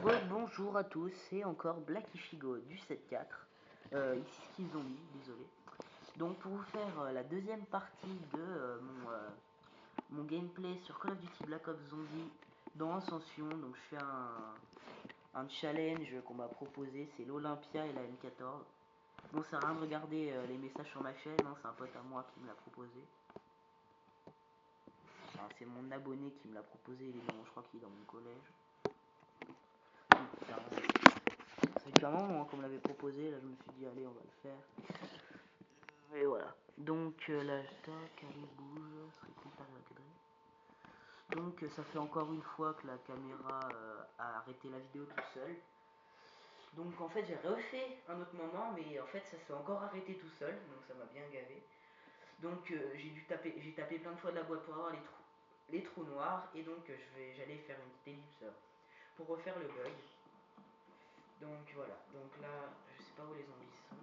Bonjour à tous, c'est encore Blackyfigo du 7.4, ici Ski Zombie, désolé. Donc pour vous faire la deuxième partie de mon gameplay sur Call of Duty Black Ops Zombie dans Ascension, donc je fais un challenge qu'on m'a proposé, c'est l'Olympia et la M14. Bon, ça sert à rien de regarder les messages sur ma chaîne, hein, c'est un pote à moi qui me l'a proposé. Enfin, c'est mon abonné qui me l'a proposé, je crois qu'il est dans mon collège. Ça fait un moment qu'on me l'avait proposé, là je me suis dit allez on va le faire. Et voilà. Donc là stock, allez bouge, donc ça fait encore une fois que la caméra a arrêté la vidéo tout seul. Donc en fait j'ai refait un autre moment, mais en fait ça s'est encore arrêté tout seul, donc ça m'a bien gavé. Donc j'ai tapé plein de fois de la boîte pour avoir les trous noirs, et donc j'allais faire une petite ellipse pour refaire le bug. Donc voilà, donc là je sais pas où les zombies sont.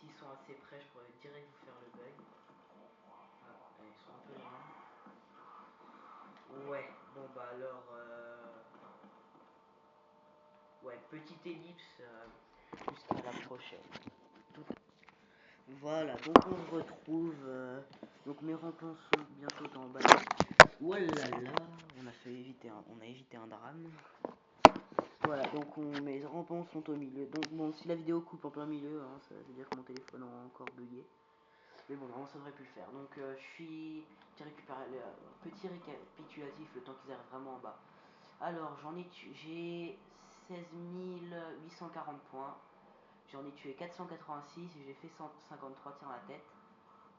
S'ils sont assez près, je pourrais direct vous faire le bug. Ah, ils sont un peu loin. Ouais, bon bah alors... Ouais, petite ellipse jusqu'à la prochaine. Voilà, donc on se retrouve... Donc mes rampons sont bientôt en bas. Voilà, on a évité un drame. Voilà, donc mes rampons sont au milieu. Donc bon, si la vidéo coupe en plein milieu, hein, ça veut dire que mon téléphone a encore bugué. Mais bon, normalement ça devrait plus le faire. Donc je suis... Petit récapitulatif, le temps qu'ils arrivent vraiment en bas. Alors j'ai 16 840 points. J'en ai tué 486 et j'ai fait 153 tirs à la tête.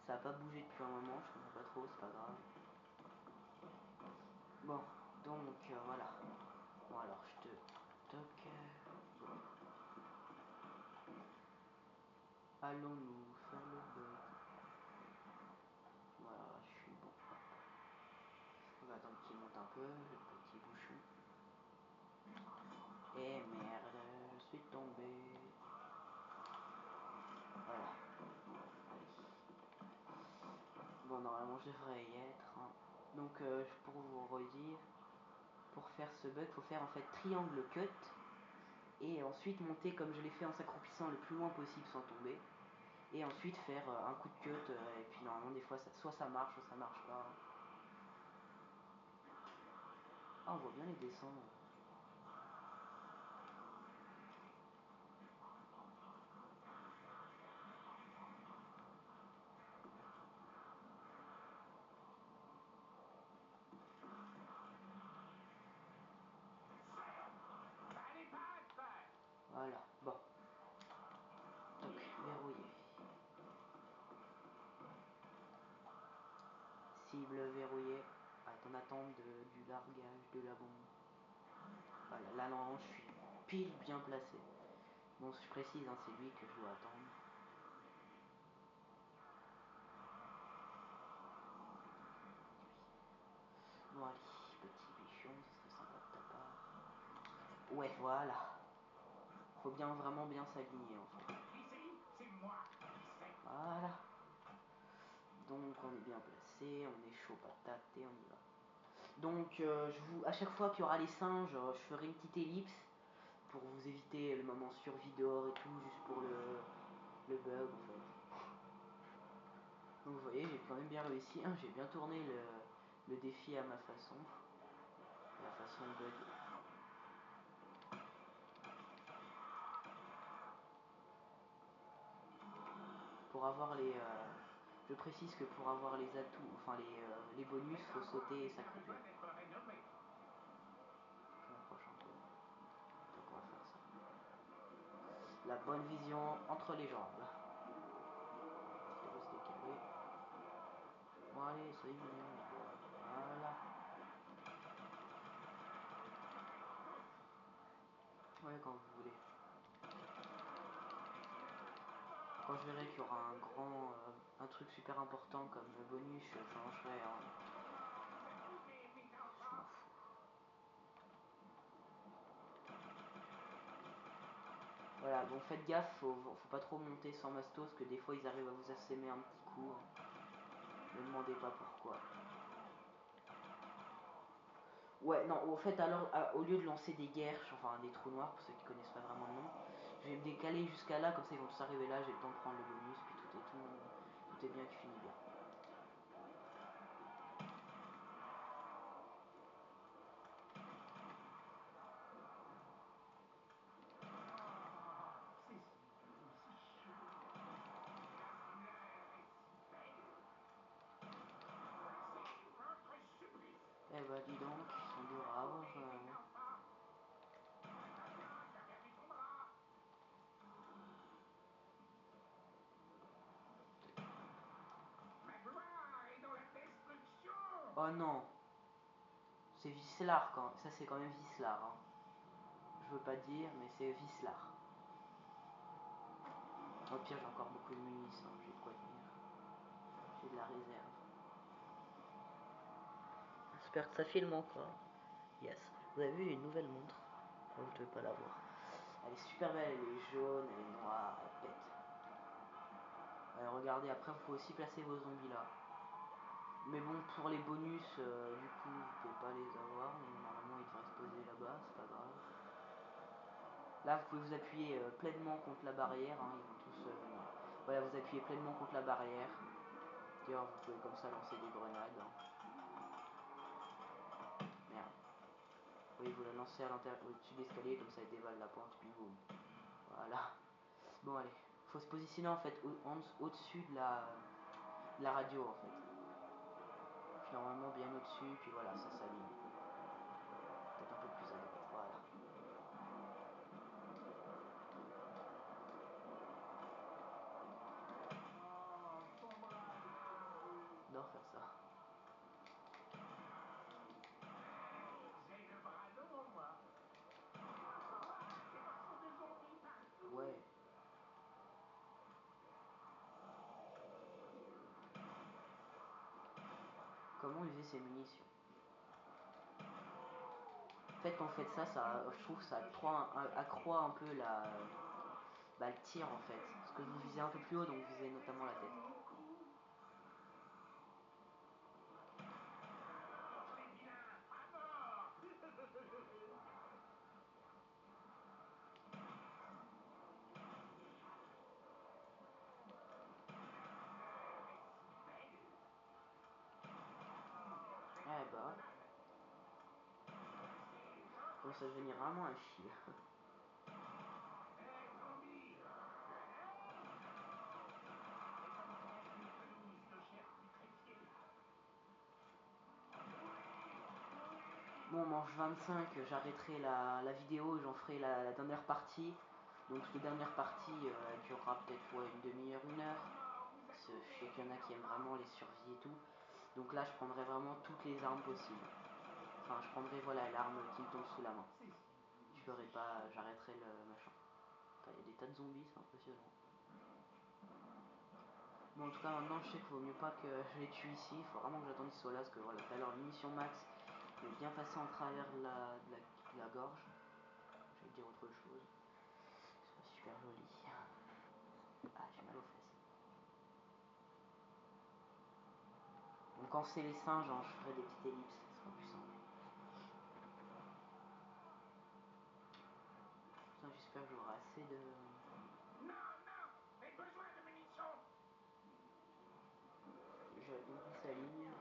Ça a pas bougé depuis un moment, je comprends pas trop, c'est pas grave. Bon, donc voilà. Bon alors je te... Toc. Allons-nous faire le bug. Voilà, je suis bon. On va attendre qu'il monte un peu, le petit bouchon. Et merde, je suis tombé. Voilà. Allez. Bon, normalement je devrais y être. Hein. Donc pour vous redire, pour faire ce bug, il faut faire en fait triangle cut. Et ensuite monter comme je l'ai fait en s'accroupissant le plus loin possible sans tomber. Et ensuite faire un coup de cut. Et puis normalement des fois soit ça marche, soit ça marche pas. Ah, on voit bien les descendre. Voilà, bon. Donc, verrouillé. Cible verrouillée. En attente du largage de la bombe. Voilà, là normalement je suis pile bien placé. Bon, je précise, hein, c'est lui que je dois attendre. Bon allez, petit bichon, ce serait sympa de ta part. Ouais, voilà. Faut bien vraiment bien s'aligner en fait. Voilà. Donc on est bien placé, on est chaud patate et on y va. Donc à chaque fois qu'il y aura les singes, je ferai une petite ellipse pour vous éviter le moment survie dehors et tout, juste pour le bug en fait. Donc vous voyez, j'ai quand même bien réussi, hein, j'ai bien tourné le défi à ma façon. La façon bug. Pour avoir les... je précise que pour avoir les atouts, enfin les bonus, faut sauter et s'accroupir. Je m'approche un peu. Donc on va faire ça. La bonne vision entre les jambes. Je vais se décaler. Bon allez, soyez mignon. Voilà. Ouais, quand vous voulez. Quand je verrai qu'il y aura un truc super important comme bonus, je changerai. Hein. Je m'en fous. Voilà, bon faites gaffe, faut pas trop monter sans mastos, que des fois ils arrivent à vous assaimer un petit coup. Hein. Ne demandez pas pourquoi. Ouais, non, au fait, alors, au lieu de lancer des guerches, enfin des trous noirs, pour ceux qui connaissent pas vraiment le nom, je vais me décaler jusqu'à là, comme ça ils vont tous arriver là, j'ai le temps de prendre le bonus, puis tout est bien qui finit bien. Eh bah dis donc, ils sont durs à avoir quand même. Oh non, c'est Vislar quand ça c'est quand même Vislar. Hein. Je veux pas dire, mais c'est Vislar. Au pire, j'ai encore beaucoup de munitions, hein. J'ai de quoi tenir. J'ai de la réserve. J'espère que ça filme encore. Yes. Vous avez vu une nouvelle montre. Oh, vous devez pas la voir. Elle est super belle, elle est jaune, elle est noire, elle pète. Regardez, après vous pouvez aussi placer vos zombies là. Mais bon, pour les bonus, du coup, vous pouvez pas les avoir. Normalement, ils devraient se poser là-bas, c'est pas grave. Là, vous pouvez vous appuyer pleinement contre la barrière. Hein, ils vont tous venir. Voilà, vous appuyez pleinement contre la barrière. D'ailleurs, vous pouvez comme ça lancer des grenades. Hein. Merde. Oui, vous la lancez à l'intérieur, au-dessus de l'escalier, comme ça, elle dévale la porte, puis boum. Voilà. Bon, allez. Faut se positionner en fait au-dessus de la radio en fait. Puis normalement bien au-dessus, puis voilà, ça s'allume. Peut-être un peu plus à droite, voilà. J'adore faire ça. Ouais. Comment user ses munitions? En fait, quand vous faites ça, je trouve que ça accroît un peu le tir en fait. Parce que vous visez un peu plus haut, donc vous visez notamment la tête. Eh bah, commence à devenir vraiment un chier. Bon, manche 25, j'arrêterai la vidéo et j'en ferai la dernière partie. Donc cette dernière partie, elle durera peut-être une demi-heure, une heure. Je sais qu'il y en a qui aiment vraiment les survies et tout. Donc là, je prendrai vraiment toutes les armes possibles. Enfin, je prendrai voilà l'arme qui me tombe sous la main. Je ferai pas, j'arrêterai le machin. Il y a des tas de zombies, c'est impressionnant. Bon, en tout cas, maintenant, je sais qu'il vaut mieux pas que je les tue ici. Il faut vraiment que j'attende qu'ils soient là, parce que voilà, tout à l'heure, munition max m'est bien passé en travers de la gorge. J'allais dire autre chose. C'est pas super joli. Ah, j'ai mal aux fesses. Donc quand c'est les singes, hein, je ferai des petites ellipses, ce sera plus simple. Putain, j'espère que j'aurai assez de... Non, non, j'ai besoin de munitions. Donc il s'aligne.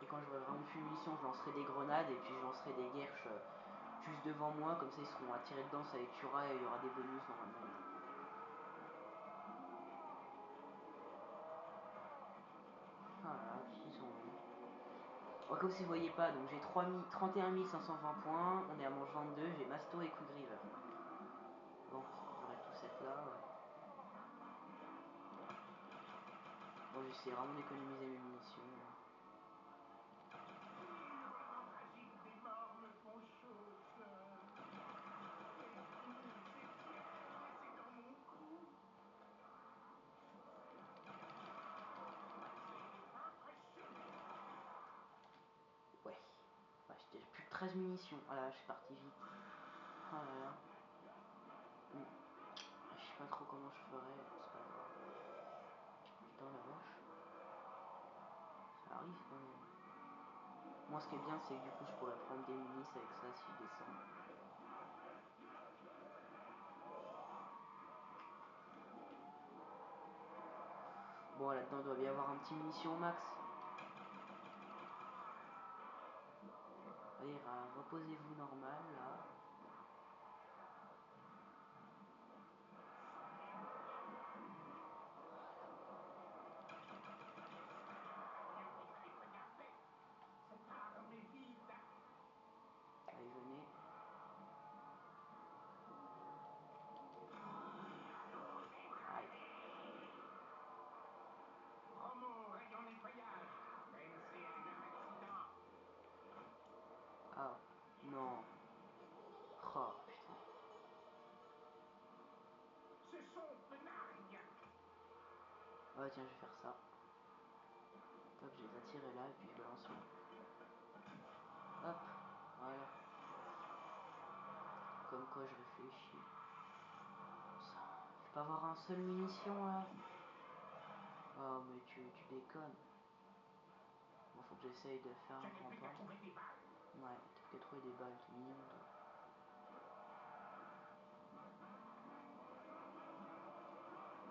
Et quand j'aurai vraiment plus de munitions, je lancerai des grenades et puis je lancerai des guerches juste devant moi, comme ça ils seront attirés dedans, ça les tuera et il y aura des bonus normalement au bout. Voilà, qui sont... Oh, comme si vous voyez pas, donc j'ai 31 520 points, on est à manche 22, j'ai Masto et Quickriver. Bon, ils devraient tous être là, ouais. Bon, j'essaie vraiment d'économiser mes munitions. Ouais. Ouais, j'ai plus de 13 munitions. Ah là, je suis parti vite. Oh là là. Je sais pas trop comment je ferais, c'est pas grave. Putain la vache. quand même. Moi, ce qui est bien, c'est que du coup, je pourrais prendre des munis avec ça si je descends. Bon, là-dedans, il doit bien y avoir un petit munition max. Allez, reposez-vous normal, là. Allez, venez. Aïe. Promo, rayon nettoyage. PNC a eu un accident. Ah, non. Oh, putain. Ce sont Benarg. Ouais, tiens, je vais faire ça. Hop, je les attire là, et puis je balance là. Hop, voilà. Comme quoi, je réfléchis. Ça, je peux avoir un seul munition, là. Oh, mais tu déconnes. Bon, faut que j'essaye de faire Je un n'ai plus qu'à rempart. trouver des balles. Ouais, t'as plus qu'à trouver des balles, t'es mignon, toi.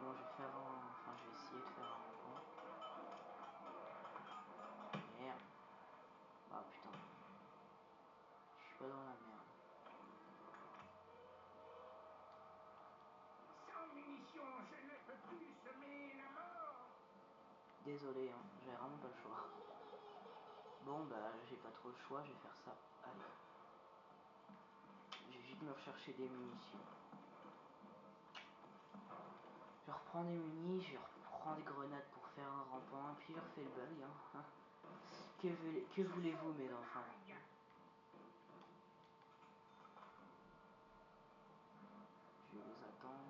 Bon, je vais faire un... Enfin, je vais essayer de faire un rempart. Merde. Ah, putain. Je suis pas dans la merde. Sans munitions, je ne peux plus semer la mort. Désolé, hein, j'ai vraiment pas le choix. Bon, bah, j'ai pas trop le choix, je vais faire ça. Allez. Je vais juste me rechercher des munitions. Je reprends des munis, je reprends des grenades pour faire un rampant, et puis je refais le bug. Hein. Que Ce voulez-vous, sont mes enfants? Benarg. Je les attends.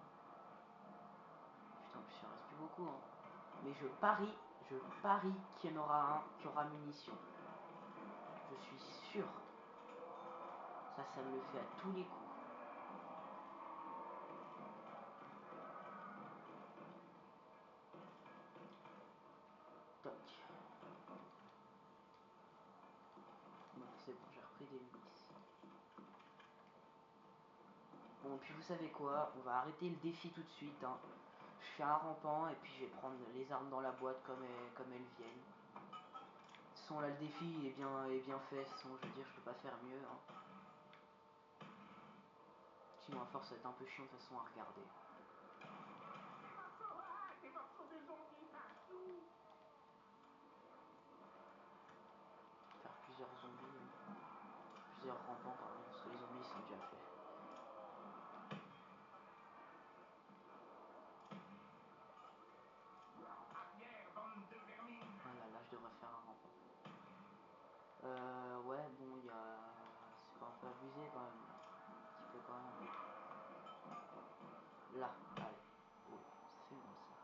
Putain, en plus, il en reste plus beaucoup. Hein. Mais je parie qu'il y en aura un qui aura munitions. Je suis sûr. Ça me le fait à tous les coups. Toc. Bon, c'est bon, j'ai repris des munitions. Bon, puis vous savez quoi? On va arrêter le défi tout de suite. Hein. Je fais un rampant et puis je vais prendre les armes dans la boîte comme elles viennent. De toute façon, là, le défi est bien fait. De toute façon, je veux dire, je peux pas faire mieux. Hein. Sinon, à force, ça va être un peu chiant de toute façon à regarder. Des morceaux de zombies partout. Faire plusieurs zombies. Hein. Plusieurs rampants, pardon, parce que les zombies sont déjà faits. Arrière, bande de vermine. Voilà, là, je devrais faire un rampant. Ouais, bon, il y a... C'est pas un peu abusé quand même. Un petit peu quand même. Là, allez. Oh, ça fait mal ça.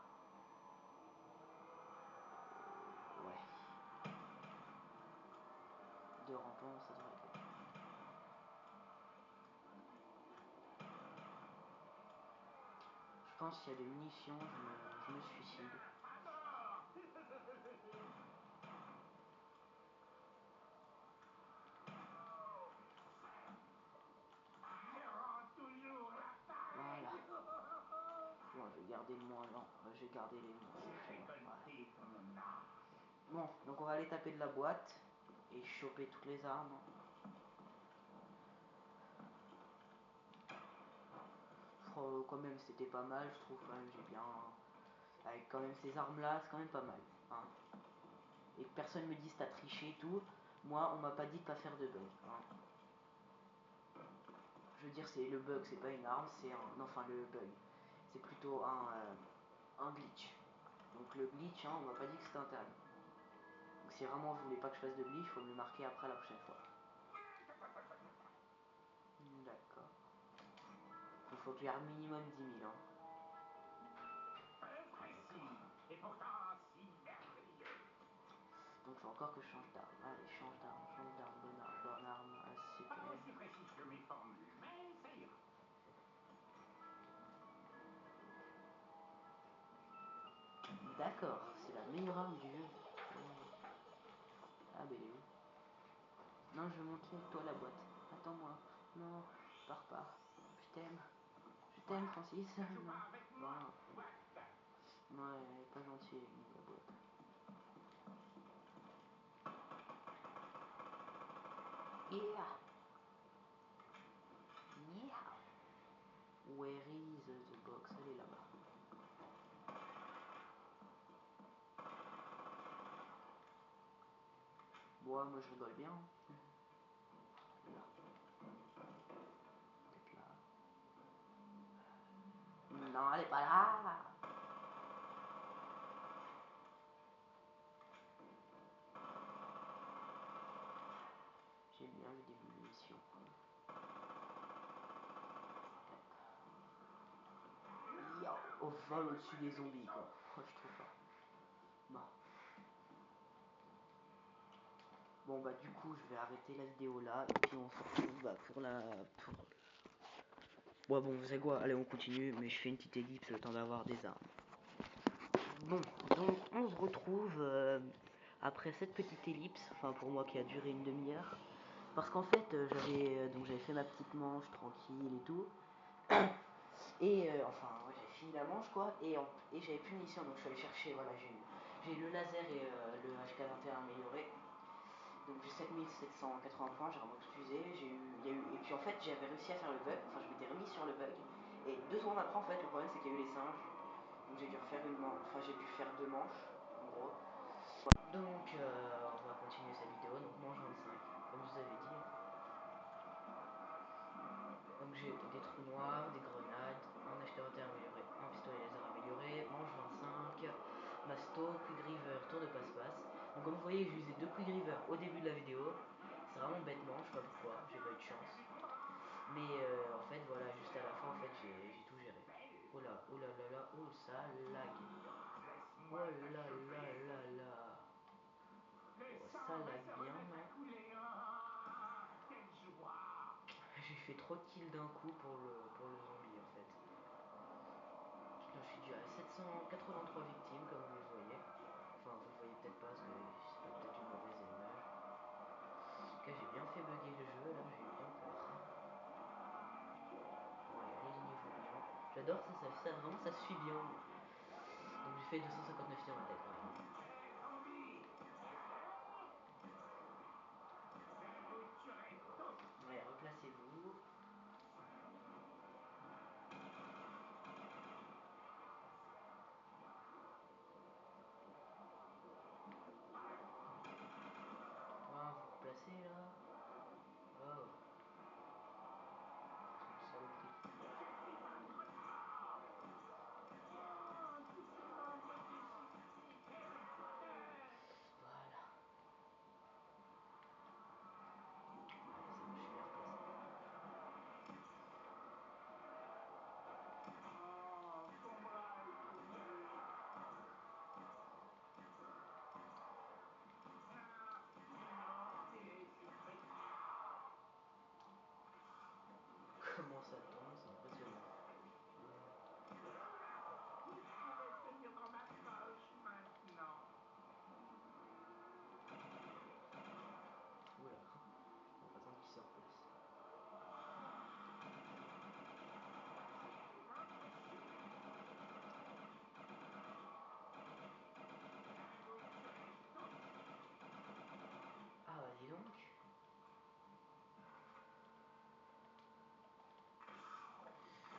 Ouais. Deux rampants, ça devrait être bon. Je pense qu'il y a des munitions, je me suicide. À mort. Je rends toujours la Voilà. paille. Bon, je vais garder le moins lent. Je vais garder les J'ai munitions. Voilà. récolté ton âme. Bon, donc on va aller taper de la boîte et choper toutes les armes. Oh, quand même, c'était pas mal, je trouve quand même, j'ai bien... Avec quand même ces armes-là, c'est quand même pas mal. Hein. Et que personne me dise t'as triché et tout. Moi, on m'a pas dit de pas faire de bug. Hein. Je veux dire, c'est le bug, c'est pas une arme, c'est un... Non, enfin, le bug. C'est plutôt un glitch. Donc le glitch, hein, on m'a pas dit que c'était interdit. Donc si vraiment vous voulez pas que je fasse de glitch, faut me le marquer après la prochaine fois. D'accord. Il faut que j'ai un minimum 10 000. Hein. Imprécis, et pourtant si merveilleux. Donc il faut encore que je change d'arme. Allez, change d'arme, bonne arme, Pas super. aussi précis que mes formules, mais ça ira. D'accord, c'est la meilleure arme du jeu. Ouais. Ah, ben, il est où? Non, je vais monter avec toi la boîte. Attends-moi. Non, pars pas. Je t'aime. Je t'aime, Francis. Tu joues Non. pas avec moi? Bon, What? non, elle est pas gentille, la boîte. Yeah! Yeah! Where is the box? Elle est là-bas. Bon, moi je rigole bien. Hein. Là. Peut-être là. Non, elle est pas là! J'ai bien vu des munitions. Yo, au vol au-dessus des zombies, quoi. Oh, je trouve pas. Bon. Bon, bah, du coup, je vais arrêter la vidéo là. Et puis, on se retrouve bah, pour la. Ouais, bon, vous savez quoi? Allez, on continue. Mais je fais une petite ellipse le temps d'avoir des armes. Bon, donc, on se retrouve après cette petite ellipse. Enfin, pour moi, qui a duré une demi-heure. Parce qu'en fait, j'avais fait ma petite manche tranquille et tout. Et enfin, ouais, j'avais fini la manche quoi, et j'avais plus de munitions, donc je suis allé chercher, voilà, j'ai le laser et le HK21 amélioré. Donc j'ai 7780 points, j'ai vraiment tout usé, et puis en fait j'avais réussi à faire le bug, enfin je m'étais remis sur le bug, et 2 secondes après en fait le problème c'est qu'il y a eu les singes, donc j'ai dû refaire une manche, enfin j'ai dû faire 2 manches, en gros. Donc on va continuer cette vidéo, donc manche 25, comme je vous avais dit. Donc j'ai des trous noirs, des grenades, un HK21 amélioré, un pistolet laser amélioré, manche 25, masto, quickriver, tour de passe-passe. Donc comme vous voyez j'ai usé 2 quickriver au début de la vidéo. C'est vraiment bêtement, je sais pas pourquoi, j'ai pas eu de chance. Mais en fait voilà, juste à la fin en fait j'ai tout géré. Oh là, oh là là là, oh ça lag. Oh là là là là. Oh ça lag bien là. Quelle joie! J'ai fait trop de kills d'un coup pour le zombie en fait. Là, je suis dû à 783 victimes, comme vous le voyez. Enfin, vous le voyez peut-être pas, parce que c'est peut-être une mauvaise image. En tout cas, j'ai bien fait bugger le jeu, là, j'ai eu bien peur. Ouais, les niveaux bien. J'adore ça, vraiment, ça se suit bien. Donc j'ai fait 259 tirs à ma tête, par exemple. Hey, zombie! Ben, vous tuerez tous! Ouais, replacez-vous. Ouais, vous replacez, là. Oh, c'est une saloperie. J'ai pas de grenade! Oh, tout ça me déchire ici! Voilà. Allez, c'est bon, je suis bien replacé. Oh, ton bras est coupé! Ah, sinon, il suffit. Comment ça tombe, c'est impressionnant. Vous pouvez tenir dans ma poche maintenant. Oula, on va attendre qu'il se replace. Ben, vous tuerez tous! Ah bah dis donc.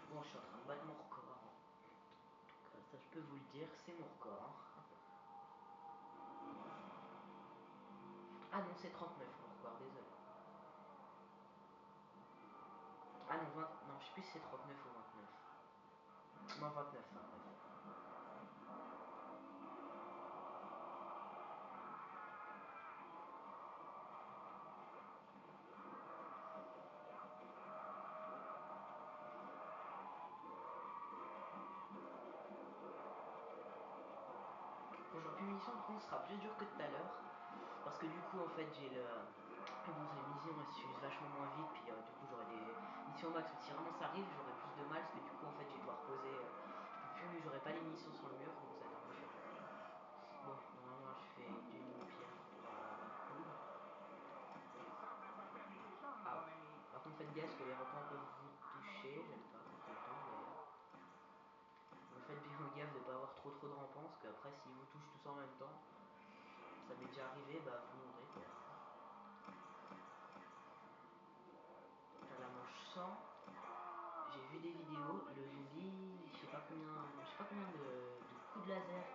Bon, je suis en train de battre mon record. En tout cas, ça je peux vous le dire, c'est mon record. Ah non, c'est 39 mon record, désolé. Ah non, 20, non, je sais plus si c'est 39 ou 29. Non, 29, enfin bref. Bon, j'aurai plus de munitions, par contre, ce sera plus dur que tout à l'heure. Parce que du coup, en fait, j'ai le. Bon, les munitions elles s'usent vachement moins vite, puis du coup, j'aurai des munitions max. Si vraiment ça arrive, j'aurai plus de mal, parce que du coup, en fait, je vais devoir poser. Je peux plus, j'aurai pas les munitions sur le mur, donc ça va être un peu chiant. Bon, normalement, je fais d'une pierre trois coups. faites gaffe que les rampants peuvent vous toucher, j'aime pas quand ils me touchent d'ailleurs. Donc faites bien gaffe de pas avoir trop de rampants, parce qu'après s'ils vous touchent tous en même temps, ça m'est déjà arrivé, bah vous mourrez quoi. À la manche 100, j'ai vu des vidéos, le zombie, je sais pas combien de coups de laser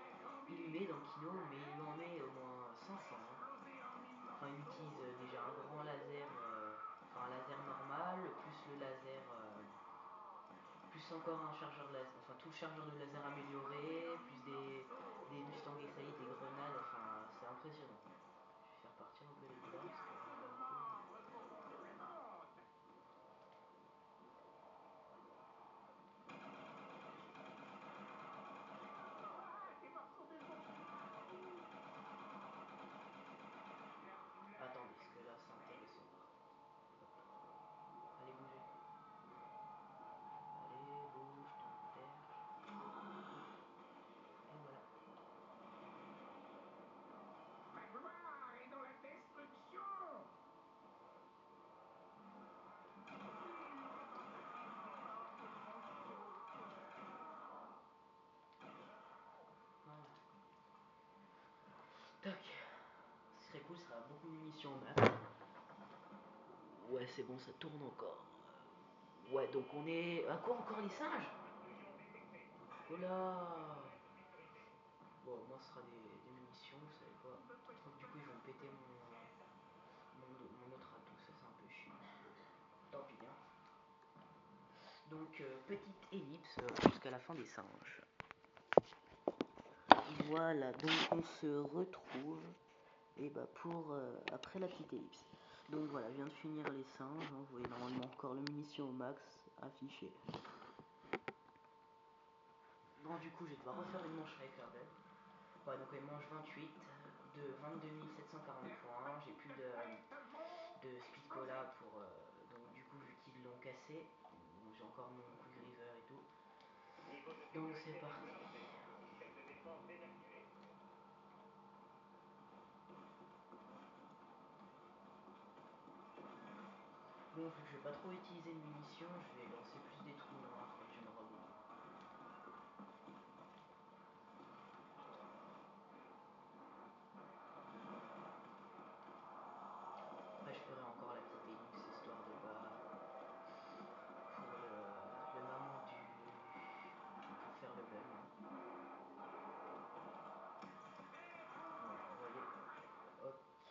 il lui met dans Kino, mais il lui en met au moins 500. Hein. Enfin, il utilise déjà un grand laser, enfin un laser normal, plus le laser, plus encore un chargeur de laser, enfin tout le chargeur de laser amélioré, plus des Mustang SAI, des grenades, enfin c'est impressionnant. Je vais faire partir un peu les gars, parce que là, pour le coup... Attendez, parce que là c'est intéressant par contre. Hop. Allez bouger. Allez, bouge, tombe à terre. Et voilà. Magma est dans la destruction. Voilà. Tac. Ce serait cool, ça sera beaucoup de munitions au max. Ouais, c'est bon, ça tourne encore. Ouais, donc on est... À quoi encore les singes? Oh là. Bon, moi ce sera des munitions, vous savez quoi. Donc du coup ils vont me péter mon autre atout, ça c'est un peu chiant. Tant pis hein. Donc petite ellipse jusqu'à la fin des singes. Voilà, donc on se retrouve et bah pour après la petite ellipse. Donc voilà, je viens de finir les singes, hein, vous voyez normalement encore le munition au max affiché. Bon du coup je vais devoir refaire une manche avec Herbel. Ouais, donc une manche 28 de 22 740 points, j'ai plus de speed cola pour donc du coup vu qu'ils l'ont cassé, j'ai encore mon quickriver et tout. Donc c'est parti. Bon, vu que je vais pas trop utiliser de munitions, je vais lancer plus des trous noirs quand il y en aura beaucoup. Après je ferai encore la petite ellipse histoire de pas pour le moment pour faire le bug. Hein. Voilà, vous voyez. Ok.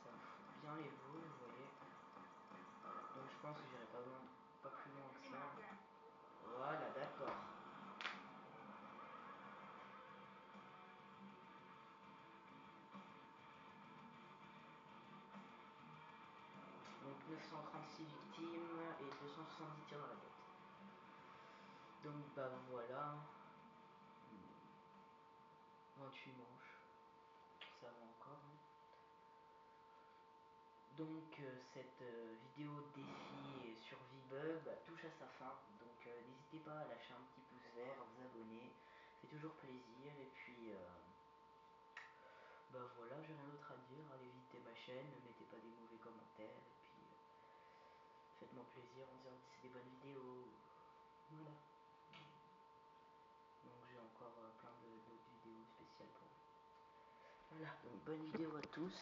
Ça me fout bien les boules, vous voyez. Donc je pense que j'irai pas plus loin que ça. Voilà, d'accord. Donc 936 victimes et 270 tirs dans la tête. Donc bah voilà. 28 manches. Ça va encore. Hein. Donc cette vidéo défi et survie bug bah, touche à sa fin. Donc n'hésitez pas à lâcher un petit pouce vert, à vous abonner. Ça fait toujours plaisir. Et puis bah voilà, j'ai rien d'autre à dire. Allez visiter ma chaîne, ne mettez pas des mauvais commentaires. Et puis faites-moi plaisir en disant que c'est des bonnes vidéos. Voilà. Donc j'ai encore plein d'autres vidéos spéciales pour vous. Voilà, donc bonne vidéo à tous.